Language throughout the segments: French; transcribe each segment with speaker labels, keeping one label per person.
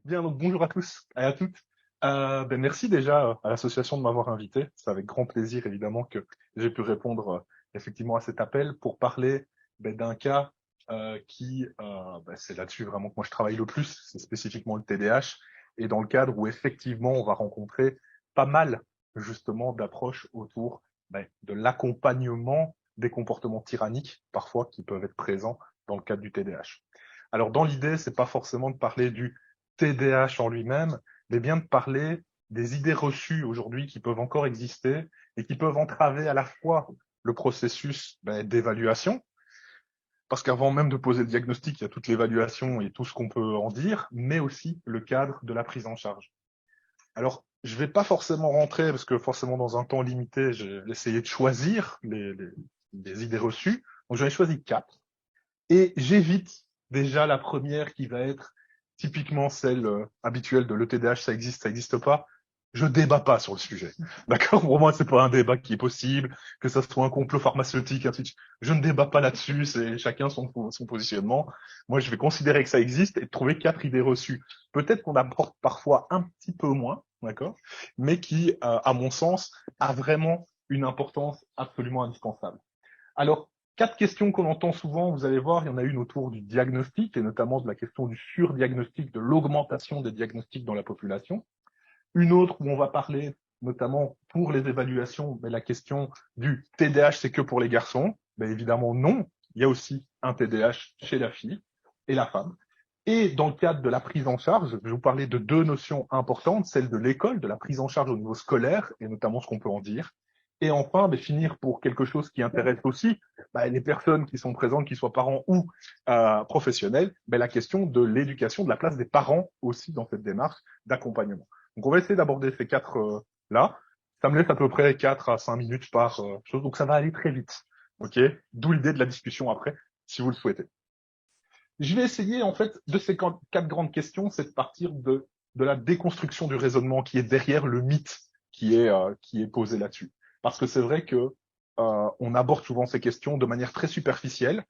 Speaker 1: Bien, donc bonjour à tous et à toutes. Merci déjà à l'association de m'avoir invité. C'est avec grand plaisir évidemment que j'ai pu répondre effectivement à cet appel pour parler d'un cas c'est là-dessus vraiment que moi je travaille le plus, c'est spécifiquement le TDAH, et dans le cadre où effectivement on va rencontrer pas mal justement d'approches autour de l'accompagnement des comportements tyranniques parfois qui peuvent être présents dans le cadre du TDAH. Alors dans l'idée, c'est pas forcément de parler du TDAH en lui-même, mais bien de parler des idées reçues aujourd'hui qui peuvent encore exister et qui peuvent entraver à la fois le processus d'évaluation, parce qu'avant même de poser le diagnostic, il y a toute l'évaluation et tout ce qu'on peut en dire, mais aussi le cadre de la prise en charge. Alors, je vais pas forcément rentrer, parce que forcément dans un temps limité, j'ai essayé de choisir les idées reçues, donc j'en ai choisi 4. Et j'évite déjà la première qui va être typiquement celle habituelle de l'ETDH, ça existe pas. Je débat pas sur le sujet. D'accord? Pour moi, c'est pas un débat qui est possible, que ça soit un complot pharmaceutique, ainsi de suite. Je ne débat pas là-dessus, c'est chacun son positionnement. Moi, je vais considérer que ça existe et trouver 4 idées reçues. Peut-être qu'on apporte parfois un petit peu moins, d'accord? Mais qui, à mon sens, a vraiment une importance absolument indispensable. Alors, 4 questions qu'on entend souvent, vous allez voir, il y en a une autour du diagnostic, et notamment de la question du surdiagnostic, de l'augmentation des diagnostics dans la population. Une autre où on va parler, notamment pour les évaluations, la question du TDAH, c'est que pour les garçons. Évidemment, non. Il y a aussi un TDAH chez la fille et la femme. Et dans le cadre de la prise en charge, je vais vous parler de 2 notions importantes, celle de l'école, de la prise en charge au niveau scolaire, et notamment ce qu'on peut en dire. Et enfin, finir pour quelque chose qui intéresse aussi les personnes qui sont présentes, qu'ils soient parents ou professionnels, la question de l'éducation, de la place des parents aussi dans cette démarche d'accompagnement. Donc on va essayer d'aborder ces 4 là. Ça me laisse à peu près 4 à 5 minutes par chose, donc ça va aller très vite. Ok. D'où l'idée de la discussion après, si vous le souhaitez. Je vais essayer, en fait, de ces 4 grandes questions, c'est de partir de la déconstruction du raisonnement qui est derrière le mythe qui est posé là-dessus. Parce que c'est vrai que on aborde souvent ces questions de manière très superficielle.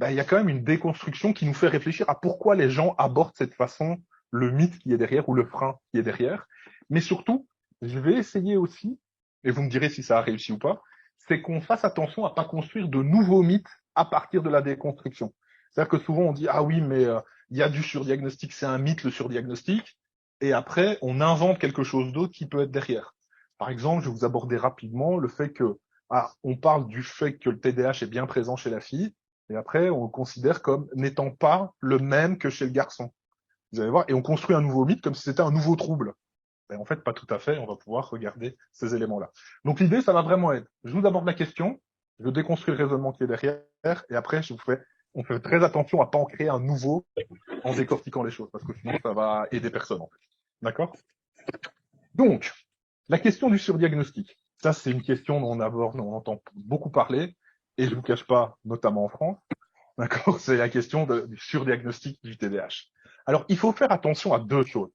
Speaker 1: Il y a quand même une déconstruction qui nous fait réfléchir à pourquoi les gens abordent cette façon le mythe qui est derrière ou le frein qui est derrière. Mais surtout, je vais essayer aussi, et vous me direz si ça a réussi ou pas, c'est qu'on fasse attention à pas construire de nouveaux mythes à partir de la déconstruction. C'est-à-dire que souvent on dit ah oui mais il y a du surdiagnostic, c'est un mythe le surdiagnostic, et après on invente quelque chose d'autre qui peut être derrière. Par exemple, je vais vous aborder rapidement le fait que on parle du fait que le TDAH est bien présent chez la fille, et après on le considère comme n'étant pas le même que chez le garçon. Vous allez voir, et on construit un nouveau mythe comme si c'était un nouveau trouble. En fait, pas tout à fait, on va pouvoir regarder ces éléments-là. Donc l'idée, ça va vraiment être, je vous aborde la question, je déconstruis le raisonnement qui est derrière, et après, on fait très attention à pas en créer un nouveau en décortiquant les choses, parce que sinon, ça va aider personne, en fait. D'accord? Donc, la question du surdiagnostic. Ça, c'est une question dont on entend beaucoup parler, et je vous cache pas, notamment en France. D'accord? C'est la question du surdiagnostic du TDAH. Alors, il faut faire attention à 2 choses.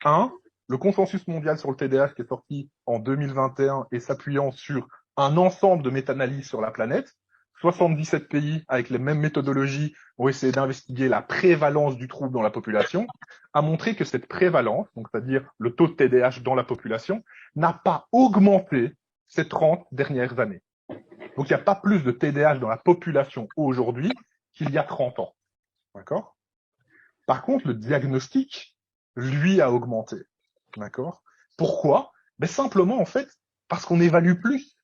Speaker 1: Un, le consensus mondial sur le TDAH qui est sorti en 2021 et s'appuyant sur un ensemble de méta-analyses sur la planète. 77 pays avec les mêmes méthodologies ont essayé d'investiguer la prévalence du trouble dans la population, a montré que cette prévalence, donc c'est-à-dire le taux de TDAH dans la population, n'a pas augmenté ces 30 dernières années. Donc il n'y a pas plus de TDAH dans la population aujourd'hui qu'il y a 30 ans. D'accord? Par contre, le diagnostic, lui, a augmenté. D'accord? Pourquoi? Simplement, en fait, parce qu'on évalue plus.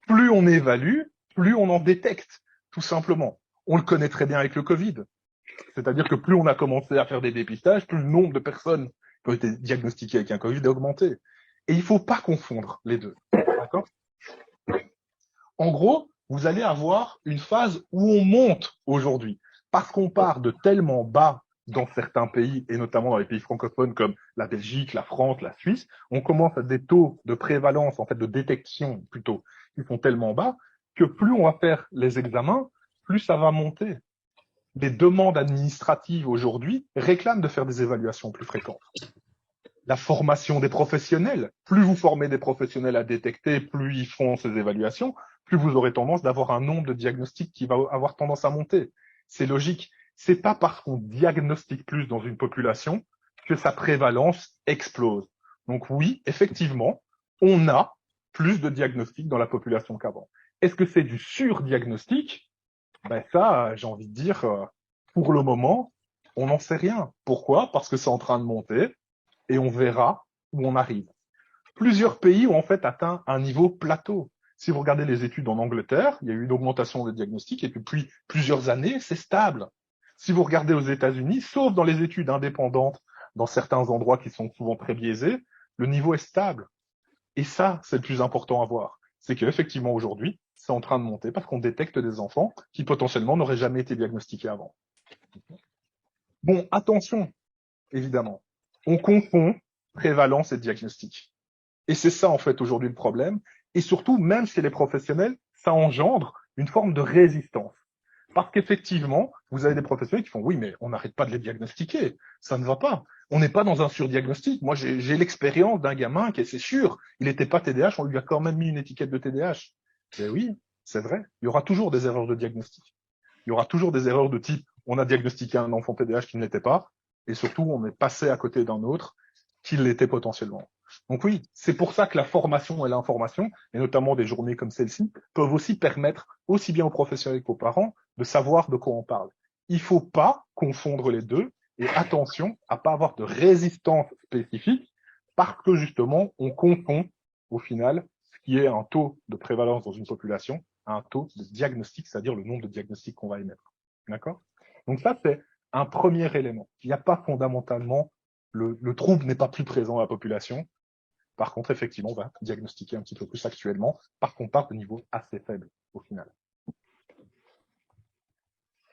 Speaker 1: Plus on évalue, plus on en détecte, tout simplement. On le connaît très bien avec le Covid. C'est-à-dire que plus on a commencé à faire des dépistages, plus le nombre de personnes qui ont été diagnostiquées avec un Covid a augmenté. Et il ne faut pas confondre les deux. D'accord? En gros, vous allez avoir une phase où on monte aujourd'hui. Parce qu'on part de tellement bas dans certains pays, et notamment dans les pays francophones comme la Belgique, la France, la Suisse, on commence à des taux de prévalence, en fait, de détection plutôt, qui sont tellement bas que plus on va faire les examens, plus ça va monter. Les demandes administratives aujourd'hui réclament de faire des évaluations plus fréquentes. La formation des professionnels, plus vous formez des professionnels à détecter, plus ils font ces évaluations, plus vous aurez tendance d'avoir un nombre de diagnostics qui va avoir tendance à monter. C'est logique. C'est pas parce qu'on diagnostique plus dans une population que sa prévalence explose. Donc oui, effectivement, on a plus de diagnostics dans la population qu'avant. Est-ce que c'est du surdiagnostic? Ben ça, j'ai envie de dire, pour le moment, on n'en sait rien. Pourquoi? Parce que c'est en train de monter et on verra où on arrive. Plusieurs pays ont en fait atteint un niveau plateau. Si vous regardez les études en Angleterre, il y a eu une augmentation des diagnostics et depuis plusieurs années, c'est stable. Si vous regardez aux États-Unis, sauf dans les études indépendantes, dans certains endroits qui sont souvent très biaisés, le niveau est stable. Et ça, c'est le plus important à voir. C'est qu'effectivement, aujourd'hui, c'est en train de monter parce qu'on détecte des enfants qui potentiellement n'auraient jamais été diagnostiqués avant. Bon, attention, évidemment. On confond prévalence et diagnostic. Et c'est ça, en fait, aujourd'hui, le problème. Et surtout, même chez les professionnels, ça engendre une forme de résistance. Parce qu'effectivement, vous avez des professionnels qui font oui, mais on n'arrête pas de les diagnostiquer. Ça ne va pas. On n'est pas dans un surdiagnostic. Moi, j'ai l'expérience d'un gamin qui, c'est sûr, il n'était pas TDAH, on lui a quand même mis une étiquette de TDAH. Mais oui, c'est vrai. Il y aura toujours des erreurs de diagnostic. Il y aura toujours des erreurs de type on a diagnostiqué un enfant TDAH qui ne l'était pas, et surtout on est passé à côté d'un autre qui l'était potentiellement. Donc oui, c'est pour ça que la formation et l'information, et notamment des journées comme celle-ci, peuvent aussi permettre, aussi bien aux professionnels qu'aux parents, de savoir de quoi on parle. Il ne faut pas confondre les deux, et attention à pas avoir de résistance spécifique, parce que justement, on confond au final ce qui est un taux de prévalence dans une population à un taux de diagnostic, c'est-à-dire le nombre de diagnostics qu'on va émettre. D'accord? Donc ça, c'est un premier élément. Il n'y a pas fondamentalement, le trouble n'est pas plus présent dans la population. Par contre, effectivement, on va diagnostiquer un petit peu plus actuellement, parce qu'on part de niveaux assez faibles au final.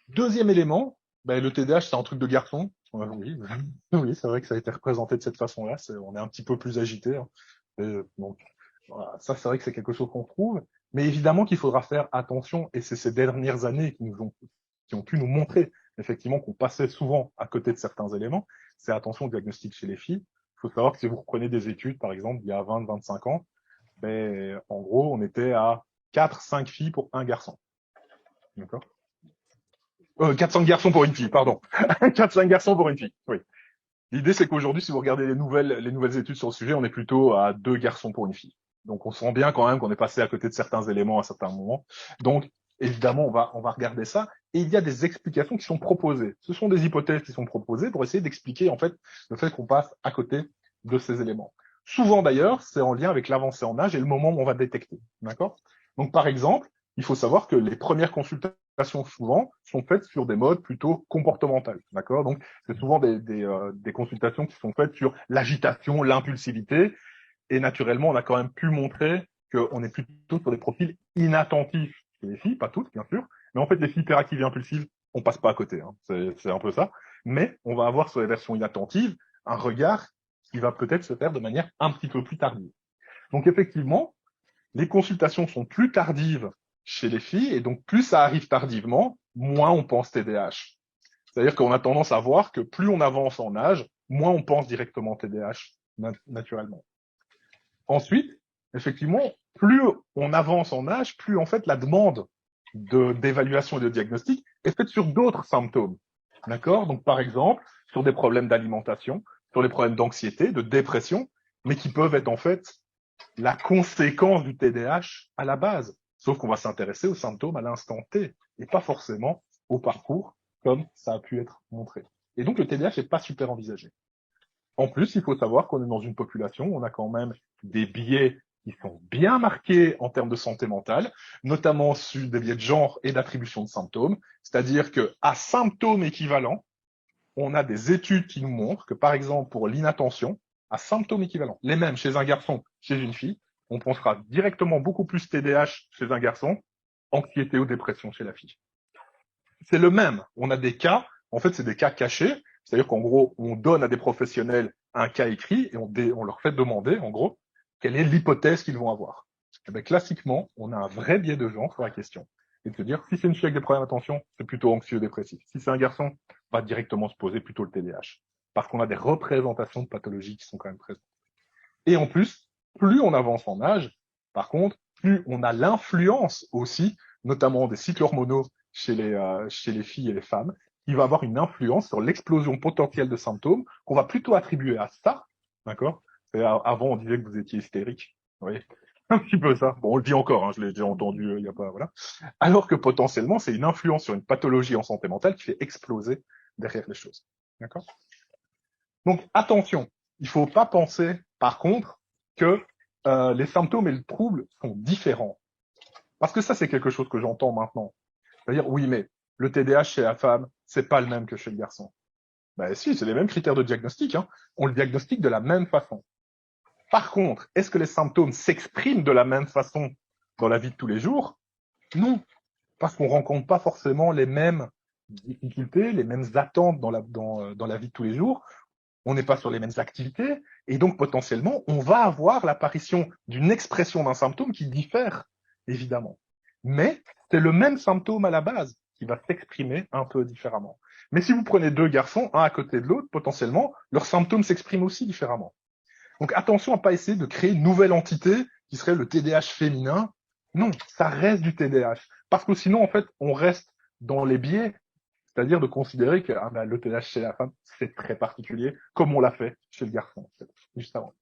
Speaker 1: Deuxième élément, ben, le TDAH, c'est un truc de garçon. Oui, oui, c'est vrai que ça a été représenté de cette façon-là. On est un petit peu plus agité. Hein. Donc, voilà, ça, c'est vrai que c'est quelque chose qu'on trouve. Mais évidemment qu'il faudra faire attention, et c'est ces dernières années qui ont pu nous montrer effectivement qu'on passait souvent à côté de certains éléments. C'est attention au diagnostic chez les filles. Il faut savoir que si vous reprenez des études, par exemple, il y a 20-25 ans, ben, en gros, on était à 4-5 filles pour un garçon. D'accord 4-5 garçons pour une fille, pardon. 4-5 garçons pour une fille, oui. L'idée, c'est qu'aujourd'hui, si vous regardez les nouvelles études sur le sujet, on est plutôt à 2 garçons pour une fille. Donc, on sent bien quand même qu'on est passé à côté de certains éléments à certains moments. Donc, évidemment, on va regarder ça. Et il y a des explications qui sont proposées. Ce sont des hypothèses qui sont proposées pour essayer d'expliquer, en fait, le fait qu'on passe à côté de ces éléments. Souvent, d'ailleurs, c'est en lien avec l'avancée en âge et le moment où on va détecter. D'accord? Donc, par exemple, il faut savoir que les premières consultations, souvent, sont faites sur des modes plutôt comportementales. D'accord? Donc, c'est souvent des consultations qui sont faites sur l'agitation, l'impulsivité. Et naturellement, on a quand même pu montrer qu'on est plutôt sur des profils inattentifs chez les filles, pas toutes, bien sûr. Mais en fait, les filles hyperactives et impulsives, on passe pas à côté. Hein. C'est un peu ça. Mais on va avoir sur les versions inattentives un regard qui va peut-être se faire de manière un petit peu plus tardive. Donc, effectivement, les consultations sont plus tardives chez les filles, et donc plus ça arrive tardivement, moins on pense TDAH. C'est-à-dire qu'on a tendance à voir que plus on avance en âge, moins on pense directement TDAH, naturellement. Ensuite, effectivement, plus on avance en âge, plus en fait la demande d'évaluation et de diagnostic est faite sur d'autres symptômes. D'accord? Donc, par exemple, sur des problèmes d'alimentation, sur les problèmes d'anxiété, de dépression, mais qui peuvent être en fait la conséquence du TDAH à la base. Sauf qu'on va s'intéresser aux symptômes à l'instant T et pas forcément au parcours comme ça a pu être montré. Et donc le TDAH n'est pas super envisagé. En plus, il faut savoir qu'on est dans une population où on a quand même des biais qui sont bien marqués en termes de santé mentale, notamment sur des biais de genre et d'attribution de symptômes. C'est-à-dire qu'à symptômes équivalents, on a des études qui nous montrent que, par exemple, pour l'inattention, à symptômes équivalents, les mêmes chez un garçon, chez une fille, on pensera directement beaucoup plus TDAH chez un garçon, anxiété ou dépression chez la fille. C'est le même. On a des cas, en fait, c'est des cas cachés, c'est-à-dire qu'en gros, on donne à des professionnels un cas écrit et on leur fait demander, en gros, quelle est l'hypothèse qu'ils vont avoir. Et bien, classiquement, on a un vrai biais de genre sur la question. Et de se dire, si c'est une fille avec des problèmes d'attention, c'est plutôt anxieux-dépressif. Si c'est un garçon, on va directement se poser plutôt le TDAH. Parce qu'on a des représentations de pathologies qui sont quand même présentes. Et en plus, plus on avance en âge, par contre, plus on a l'influence aussi, notamment des cycles hormonaux chez les filles et les femmes, qui va avoir une influence sur l'explosion potentielle de symptômes qu'on va plutôt attribuer à ça, d'accord? Avant, on disait que vous étiez hystérique. Oui, un petit peu ça. Bon, on le dit encore, hein, je l'ai déjà entendu, il y a pas, voilà. Alors que potentiellement, c'est une influence sur une pathologie en santé mentale qui fait exploser derrière les choses. D'accord? Donc, attention. Il faut pas penser, par contre, que les symptômes et le trouble sont différents. Parce que ça, c'est quelque chose que j'entends maintenant. C'est-à-dire, oui, mais le TDAH chez la femme, c'est pas le même que chez le garçon. Ben si, c'est les mêmes critères de diagnostic, hein. On le diagnostique de la même façon. Par contre, est-ce que les symptômes s'expriment de la même façon dans la vie de tous les jours? Non, parce qu'on rencontre pas forcément les mêmes difficultés, les mêmes attentes dans la vie de tous les jours. On n'est pas sur les mêmes activités, et donc potentiellement, on va avoir l'apparition d'une expression d'un symptôme qui diffère, évidemment. Mais c'est le même symptôme à la base qui va s'exprimer un peu différemment. Mais si vous prenez deux garçons, un à côté de l'autre, potentiellement, leurs symptômes s'expriment aussi différemment. Donc attention à pas essayer de créer une nouvelle entité qui serait le TDAH féminin. Non, ça reste du TDAH. Parce que sinon, en fait, on reste dans les biais, c'est-à-dire de considérer que le TDAH chez la femme, c'est très particulier, comme on l'a fait chez le garçon, juste avant.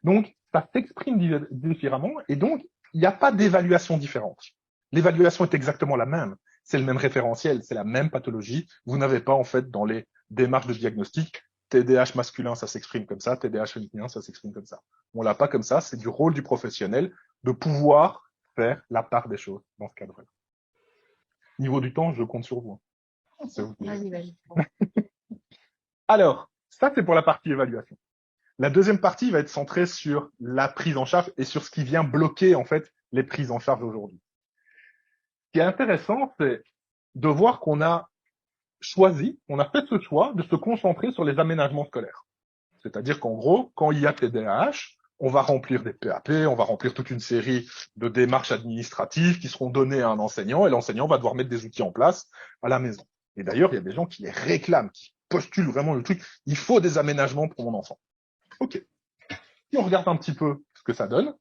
Speaker 1: Donc, ça s'exprime différemment, et donc, il n'y a pas d'évaluation différente. L'évaluation est exactement la même. C'est le même référentiel, c'est la même pathologie. Vous n'avez pas, en fait, dans les démarches de diagnostic, TDAH masculin, ça s'exprime comme ça, TDAH féminin, ça s'exprime comme ça. On l'a pas comme ça, c'est du rôle du professionnel de pouvoir faire la part des choses dans ce cadre-là. Niveau du temps, je compte sur vous.
Speaker 2: Vas-y, vas-y.
Speaker 1: Alors, ça, c'est pour la partie évaluation. La deuxième partie va être centrée sur la prise en charge et sur ce qui vient bloquer, en fait, les prises en charge aujourd'hui. Ce qui est intéressant, c'est de voir qu'on a choisi, on a fait ce choix de se concentrer sur les aménagements scolaires. C'est-à-dire qu'en gros, quand il y a TDAH, on va remplir des PAP, on va remplir toute une série de démarches administratives qui seront données à un enseignant, et l'enseignant va devoir mettre des outils en place à la maison. Et d'ailleurs, il y a des gens qui les réclament, qui postulent vraiment le truc. Il faut des aménagements pour mon enfant. Ok. Si on regarde un petit peu ce que ça donne,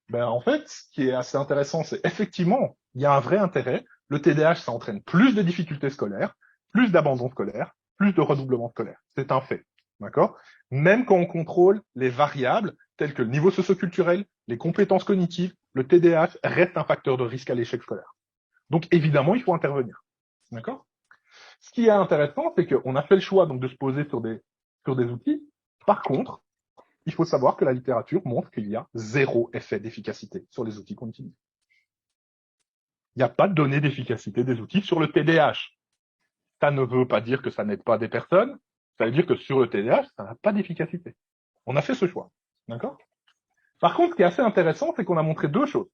Speaker 1: ben en fait, ce qui est assez intéressant, c'est effectivement, il y a un vrai intérêt. Le TDAH, ça entraîne plus de difficultés scolaires, plus d'abandon scolaire, plus de redoublement scolaire. C'est un fait. D'accord? Même quand on contrôle les variables telles que le niveau socioculturel, les compétences cognitives, le TDAH reste un facteur de risque à l'échec scolaire. Donc évidemment, il faut intervenir. D'accord? Ce qui est intéressant, c'est qu'on a fait le choix donc de se poser sur des outils. Par contre, il faut savoir que la littérature montre qu'il y a zéro effet d'efficacité sur les outils qu'on utilise. Il n'y a pas de données d'efficacité des outils sur le TDAH. Ça ne veut pas dire que ça n'aide pas des personnes, ça veut dire que sur le TDAH, ça n'a pas d'efficacité. On a fait ce choix. D'accord? Par contre, ce qui est assez intéressant, c'est qu'on a montré deux choses.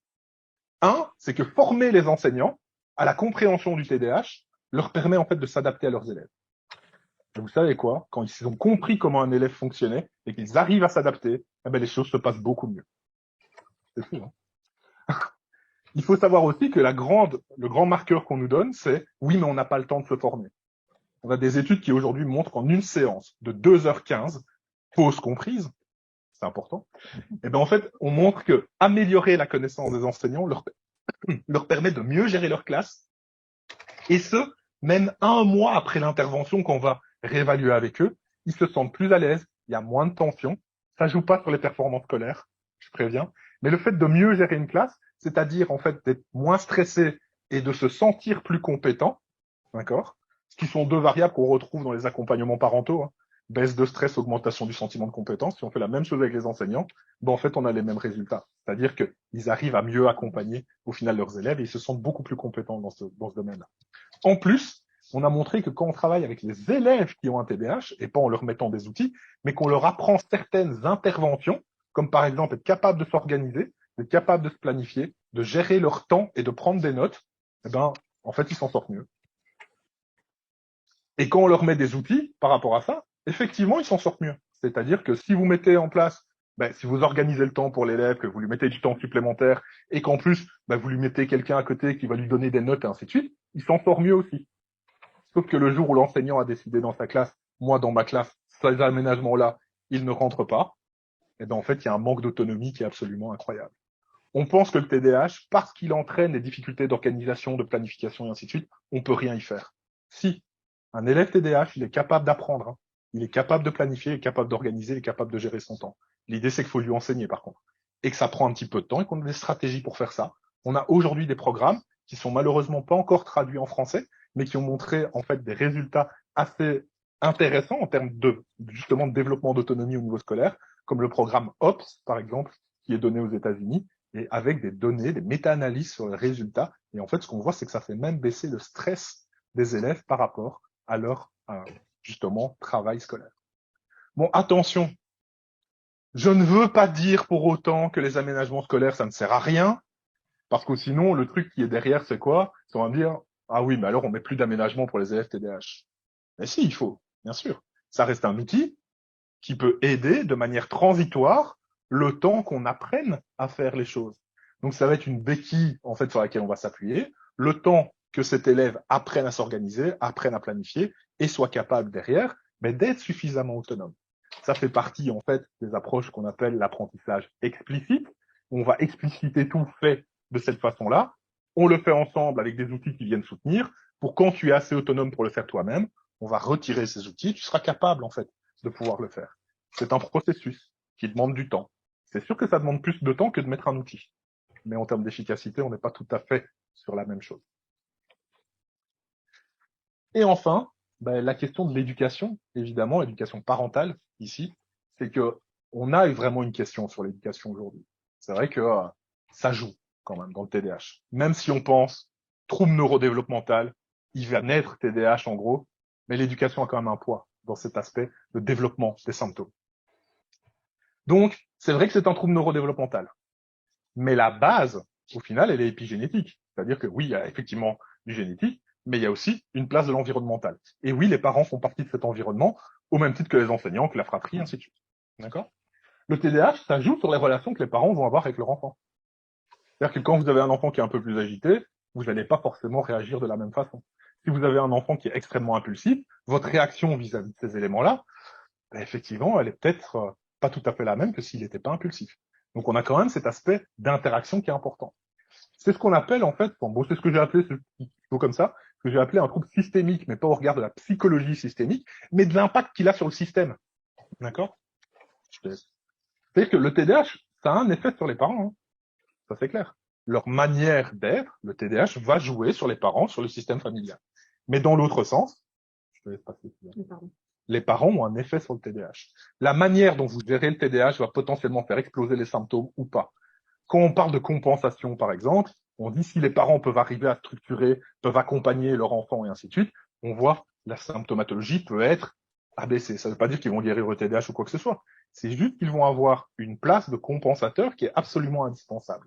Speaker 1: Un, c'est que former les enseignants à la compréhension du TDAH leur permet en fait de s'adapter à leurs élèves. Et vous savez quoi? Quand ils ont compris comment un élève fonctionnait et qu'ils arrivent à s'adapter, eh ben, les choses se passent beaucoup mieux. C'est fou, hein? Il faut savoir aussi que le grand marqueur qu'on nous donne, c'est oui, mais on n'a pas le temps de se former. On a des études qui aujourd'hui montrent qu'en une séance de 2h15, pause comprise, c'est important, et ben en fait, on montre que améliorer la connaissance des enseignants leur permet de mieux gérer leur classe, et ce, même un mois après l'intervention qu'on va réévaluer avec eux, ils se sentent plus à l'aise, il y a moins de tension, ça joue pas sur les performances scolaires, je préviens, mais le fait de mieux gérer une classe, c'est-à-dire en fait d'être moins stressé et de se sentir plus compétent, d'accord? Ce qui sont deux variables qu'on retrouve dans les accompagnements parentaux, hein. Baisse de stress, augmentation du sentiment de compétence. Si on fait la même chose avec les enseignants, ben en fait on a les mêmes résultats. C'est-à-dire qu'ils arrivent à mieux accompagner au final leurs élèves et ils se sentent beaucoup plus compétents dans ce domaine-là. En plus, on a montré que quand on travaille avec les élèves qui ont un TDAH, et pas en leur mettant des outils, mais qu'on leur apprend certaines interventions, comme par exemple être capable de s'organiser, d'être capable de se planifier, de gérer leur temps et de prendre des notes, eh ben, en fait, ils s'en sortent mieux. Et quand on leur met des outils par rapport à ça, effectivement, ils s'en sortent mieux. C'est-à-dire que si vous mettez en place, si vous organisez le temps pour l'élève, que vous lui mettez du temps supplémentaire, et qu'en plus, vous lui mettez quelqu'un à côté qui va lui donner des notes et ainsi de suite, il s'en sort mieux aussi. Sauf que le jour où l'enseignant a décidé dans sa classe, moi dans ma classe, ces aménagements-là, ils ne rentrent pas, et ben en fait, il y a un manque d'autonomie qui est absolument incroyable. On pense que le TDAH, parce qu'il entraîne des difficultés d'organisation, de planification et ainsi de suite, on peut rien y faire. Si, Un élève TDAH, il est capable d'apprendre, hein. Il est capable de planifier, il est capable d'organiser, il est capable de gérer son temps. L'idée, c'est qu'il faut lui enseigner, par contre. Et que ça prend un petit peu de temps et qu'on a des stratégies pour faire ça. On a aujourd'hui des programmes qui sont malheureusement pas encore traduits en français, mais qui ont montré, en fait, des résultats assez intéressants en termes de, justement, de développement d'autonomie au niveau scolaire, comme le programme OPS, par exemple, qui est donné aux États-Unis, et avec des données, des méta-analyses sur les résultats. Et en fait, ce qu'on voit, c'est que ça fait même baisser le stress des élèves par rapport à leur, justement, travail scolaire. Bon, attention, je ne veux pas dire pour autant que les aménagements scolaires, ça ne sert à rien, parce que sinon, le truc qui est derrière, c'est quoi? C'est on va me dire, ah oui, mais alors on met plus d'aménagement pour les élèves TDAH. Mais si, il faut, bien sûr. Ça reste un outil qui peut aider de manière transitoire le temps qu'on apprenne à faire les choses. Donc ça va être une béquille, en fait, sur laquelle on va s'appuyer, le temps que cet élève apprenne à s'organiser, apprenne à planifier et soit capable derrière, mais d'être suffisamment autonome. Ça fait partie, en fait, des approches qu'on appelle l'apprentissage explicite. On va expliciter tout fait de cette façon-là. On le fait ensemble avec des outils qui viennent soutenir. Pour quand tu es assez autonome pour le faire toi-même, on va retirer ces outils. Tu seras capable, en fait, de pouvoir le faire. C'est un processus qui demande du temps. C'est sûr que ça demande plus de temps que de mettre un outil. Mais en termes d'efficacité, on n'est pas tout à fait sur la même chose. Et enfin, la question de l'éducation, évidemment, l'éducation parentale, ici, c'est que on a vraiment une question sur l'éducation aujourd'hui. C'est vrai que ça joue quand même dans le TDAH. Même si on pense trouble neurodéveloppemental, il va naître TDAH en gros, mais l'éducation a quand même un poids dans cet aspect de développement des symptômes. Donc, c'est vrai que c'est un trouble neurodéveloppemental. Mais la base, au final, elle est épigénétique. C'est-à-dire que oui, il y a effectivement du génétique, mais il y a aussi une place de l'environnemental. Et oui, les parents font partie de cet environnement, au même titre que les enseignants, que la fratrie, ainsi de suite. D'accord? Le TDAH, ça joue sur les relations que les parents vont avoir avec leur enfant. C'est-à-dire que quand vous avez un enfant qui est un peu plus agité, vous n'allez pas forcément réagir de la même façon. Si vous avez un enfant qui est extrêmement impulsif, votre réaction vis-à-vis de ces éléments-là, effectivement, elle est peut-être pas tout à fait la même que s'il n'était pas impulsif. Donc on a quand même cet aspect d'interaction qui est important. C'est ce qu'on appelle en fait, bon, c'est ce que j'ai appelé, comme ça, ce que j'ai appelé un trouble systémique, mais pas au regard de la psychologie systémique, mais de l'impact qu'il a sur le système. D'accord? C'est-à-dire que le TDAH, ça a un effet sur les parents, hein. Ça c'est clair. Leur manière d'être, le TDAH, va jouer sur les parents, sur le système familial. Mais dans l'autre sens, je te laisse passer. Les parents ont un effet sur le TDAH. La manière dont vous gérez le TDAH va potentiellement faire exploser les symptômes ou pas. Quand on parle de compensation, par exemple, on dit si les parents peuvent arriver à structurer, peuvent accompagner leur enfant et ainsi de suite, on voit la symptomatologie peut être abaissée. Ça ne veut pas dire qu'ils vont guérir le TDAH ou quoi que ce soit. C'est juste qu'ils vont avoir une place de compensateur qui est absolument indispensable.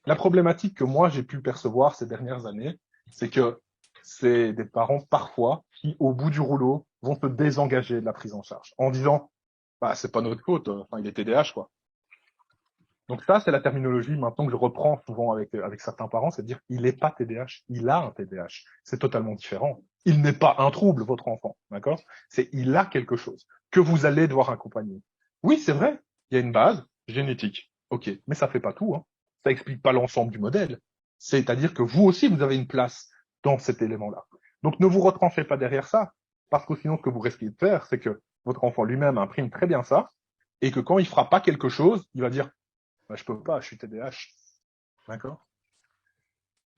Speaker 1: La problématique que moi j'ai pu percevoir ces dernières années, c'est que c'est des parents parfois qui, au bout du rouleau, vont se désengager de la prise en charge en disant bah c'est pas notre faute, enfin il est TDAH quoi. Donc ça c'est la terminologie maintenant que je reprends souvent avec certains parents, c'est de dire il n'est pas TDAH, il a un TDAH. C'est totalement différent. Il n'est pas un trouble votre enfant, d'accord? C'est il a quelque chose que vous allez devoir accompagner. Oui c'est vrai, il y a une base génétique, ok, mais ça fait pas tout, hein. Ça explique pas l'ensemble du modèle. C'est-à-dire que vous aussi vous avez une place dans cet élément-là. Donc ne vous retranchez pas derrière ça, parce que sinon ce que vous risquez de faire, c'est que votre enfant lui-même imprime très bien ça, et que quand il fera pas quelque chose, il va dire je peux pas, je suis TDAH. D'accord?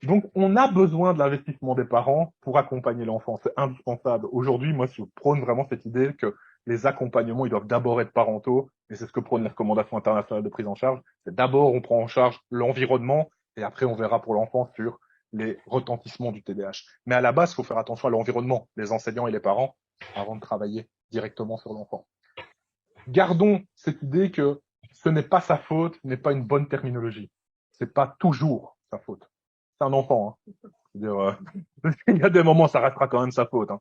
Speaker 1: Donc, on a besoin de l'investissement des parents pour accompagner l'enfant. C'est indispensable. Aujourd'hui, moi, je prône vraiment cette idée que les accompagnements, ils doivent d'abord être parentaux. Et c'est ce que prônent les recommandations internationales de prise en charge. C'est d'abord, on prend en charge l'environnement et après, on verra pour l'enfant sur les retentissements du TDAH. Mais à la base, il faut faire attention à l'environnement, les enseignants et les parents, avant de travailler directement sur l'enfant. Gardons cette idée que ce n'est pas sa faute, n'est pas une bonne terminologie. C'est pas toujours sa faute. C'est un enfant, hein. C'est-à-dire, il y a des moments, ça restera quand même sa faute, hein.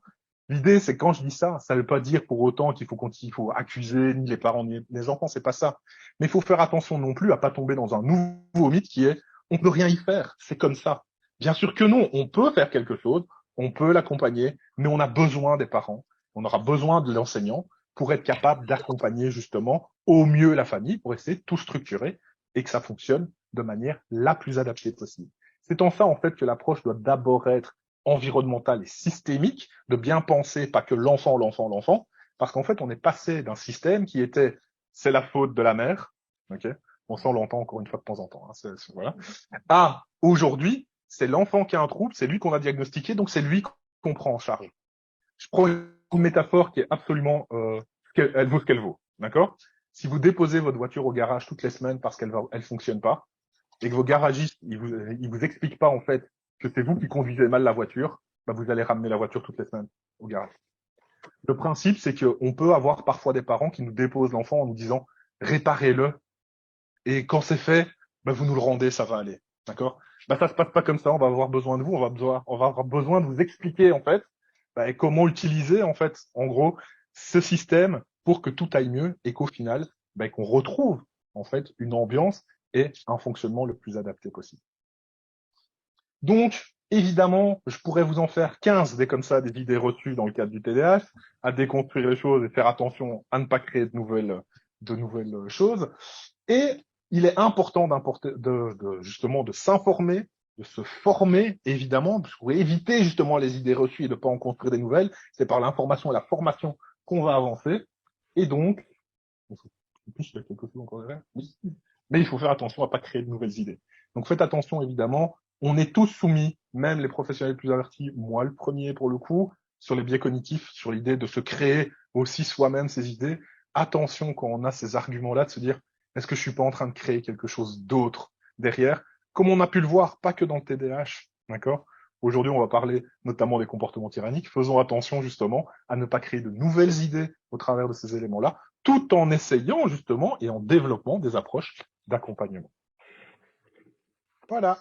Speaker 1: L'idée, c'est quand je dis ça, ça veut pas dire pour autant qu'il faut accuser ni les parents ni les enfants, c'est pas ça. Mais il faut faire attention non plus à pas tomber dans un nouveau mythe qui est on peut rien y faire, c'est comme ça. Bien sûr que non, on peut faire quelque chose, on peut l'accompagner, mais on a besoin des parents, on aura besoin de l'enseignant pour être capable d'accompagner justement au mieux la famille pour essayer de tout structurer et que ça fonctionne de manière la plus adaptée possible. C'est en ça, en fait, que l'approche doit d'abord être environnementale et systémique de bien penser, pas que l'enfant, parce qu'en fait, on est passé d'un système qui était c'est la faute de la mère, ok, on s'en l'entend encore une fois de temps en temps, hein, voilà, à aujourd'hui, c'est l'enfant qui a un trouble, c'est lui qu'on a diagnostiqué, donc c'est lui qu'on prend en charge. Je prends une métaphore qui est absolument, elle vaut ce qu'elle vaut, d'accord? Si vous déposez votre voiture au garage toutes les semaines parce elle fonctionne pas, et que vos garagistes, ils vous expliquent pas, en fait, que c'est vous qui conduisez mal la voiture, bah, vous allez ramener la voiture toutes les semaines au garage. Le principe, c'est qu'on peut avoir parfois des parents qui nous déposent l'enfant en nous disant, réparez-le. Et quand c'est fait, bah, vous nous le rendez, ça va aller. D'accord? Bah, ça se passe pas comme ça. On va avoir besoin de vous. On va avoir besoin de vous expliquer, en fait, bah, comment utiliser, en fait, en gros, ce système pour que tout aille mieux et qu'au final, bah, qu'on retrouve, en fait, une ambiance et un fonctionnement le plus adapté possible. Donc, évidemment, je pourrais vous en faire 15 des comme ça, des idées reçues dans le cadre du TDAH, à déconstruire les choses et faire attention à ne pas créer de nouvelles choses. Et il est important justement de s'informer, de se former, évidemment, pour éviter justement les idées reçues et de ne pas en construire des nouvelles. C'est par l'information et la formation qu'on va avancer. Et donc, plus, il y a quelque chose encore derrière. Oui. Mais il faut faire attention à ne pas créer de nouvelles idées. Donc faites attention, évidemment. On est tous soumis, même les professionnels plus avertis, moi le premier pour le coup, sur les biais cognitifs, sur l'idée de se créer aussi soi-même ces idées. Attention quand on a ces arguments-là, de se dire, est-ce que je suis pas en train de créer quelque chose d'autre derrière? Comme on a pu le voir, pas que dans le TDAH, d'accord? Aujourd'hui, on va parler notamment des comportements tyranniques. Faisons attention justement à ne pas créer de nouvelles idées au travers de ces éléments-là, tout en essayant justement et en développant des approches d'accompagnement. Voilà.